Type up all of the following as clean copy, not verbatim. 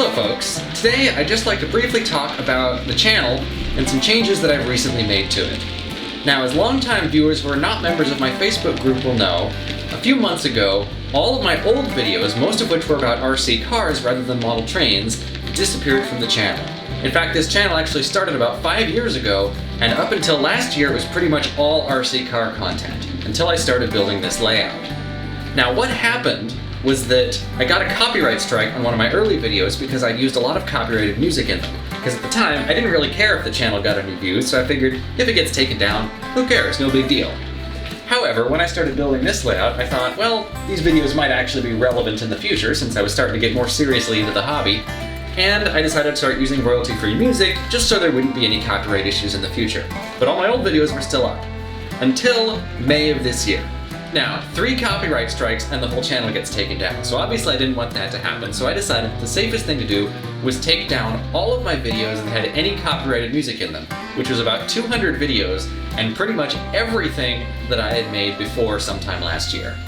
Hello folks, today I'd just like to briefly talk about the channel and some changes that I've recently made to it. Now, as longtime viewers who are not members of my Facebook group will know, a few months ago, all of my old videos, most of which were about RC cars rather than model trains, disappeared from the channel. In fact, this channel actually started about 5 years ago, and up until last year it was pretty much all RC car content, until I started building this layout. Now, what happened was that I got a copyright strike on one of my early videos because I'd used a lot of copyrighted music in them. Because at the time, I didn't really care if the channel got any views, so I figured if it gets taken down, who cares, no big deal. However, when I started building this layout, I thought, well, these videos might actually be relevant in the future since I was starting to get more seriously into the hobby, and I decided to start using royalty-free music just so there wouldn't be any copyright issues in the future. But all my old videos were still up. Until May of this year. Now, 3 copyright strikes and the whole channel gets taken down, so obviously I didn't want that to happen, so I decided the safest thing to do was take down all of my videos that had any copyrighted music in them, which was about 200 videos and pretty much everything that I had made before sometime last year.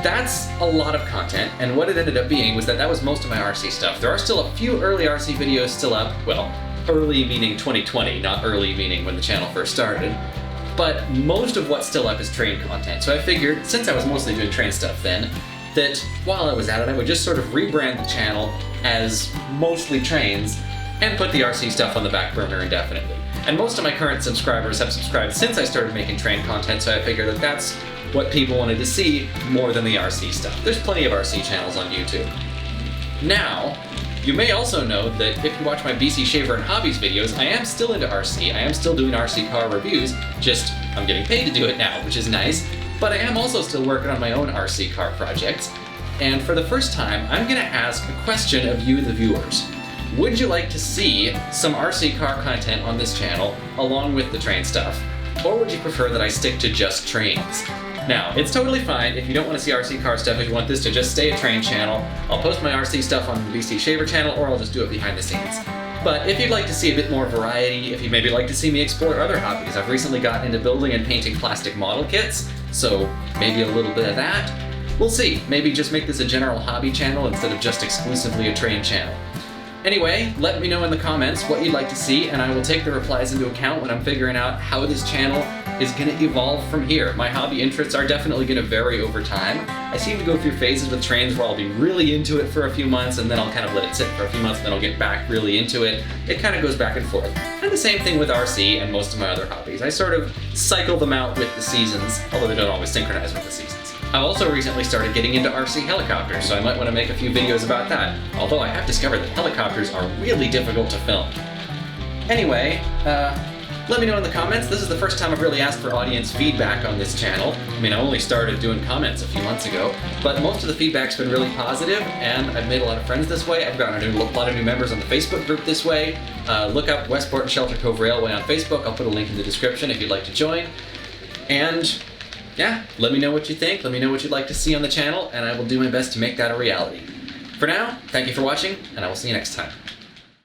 That's a lot of content, and what it ended up being was that was most of my RC stuff. There are still a few early RC videos still up, well, early meaning 2020, not early meaning when the channel first started. But most of what's still up is train content, so I figured, since I was mostly doing train stuff then, that while I was at it, I would just sort of rebrand the channel as mostly trains and put the RC stuff on the back burner indefinitely. And most of my current subscribers have subscribed since I started making train content, so I figured that that's what people wanted to see more than the RC stuff. There's plenty of RC channels on YouTube. Now, you may also know that if you watch my BC Shaver and Hobbies videos, I am still into RC. I am still doing RC car reviews, just I'm getting paid to do it now, which is nice, but I am also still working on my own RC car projects. And for the first time, I'm gonna ask a question of you, the viewers. Would you like to see some RC car content on this channel, along with the train stuff? Or would you prefer that I stick to just trains? Now, it's totally fine if you don't want to see RC car stuff, if you want this to just stay a train channel. I'll post my RC stuff on the BC Shaver channel, or I'll just do it behind the scenes. But if you'd like to see a bit more variety, if you'd maybe like to see me explore other hobbies, I've recently gotten into building and painting plastic model kits, so maybe a little bit of that. We'll see, maybe just make this a general hobby channel instead of just exclusively a train channel. Anyway, let me know in the comments what you'd like to see, and I will take the replies into account when I'm figuring out how this channel is going to evolve from here. My hobby interests are definitely going to vary over time. I seem to go through phases with trains where I'll be really into it for a few months, and then I'll kind of let it sit for a few months, and then I'll get back really into it. It kind of goes back and forth. And the same thing with RC and most of my other hobbies. I sort of cycle them out with the seasons, although they don't always synchronize with the seasons. I've also recently started getting into RC helicopters, so I might want to make a few videos about that, although I have discovered that helicopters are really difficult to film. Anyway, let me know in the comments. This is the first time I've really asked for audience feedback on this channel. I mean, I only started doing comments a few months ago, but most of the feedback's been really positive, and I've made a lot of friends this way. I've gotten a lot of new members on the Facebook group this way. Look up Westport and Shelter Cove Railway on Facebook. I'll put a link in the description if you'd like to join. And yeah, let me know what you think, let me know what you'd like to see on the channel, and I will do my best to make that a reality. For now, thank you for watching, and I will see you next time.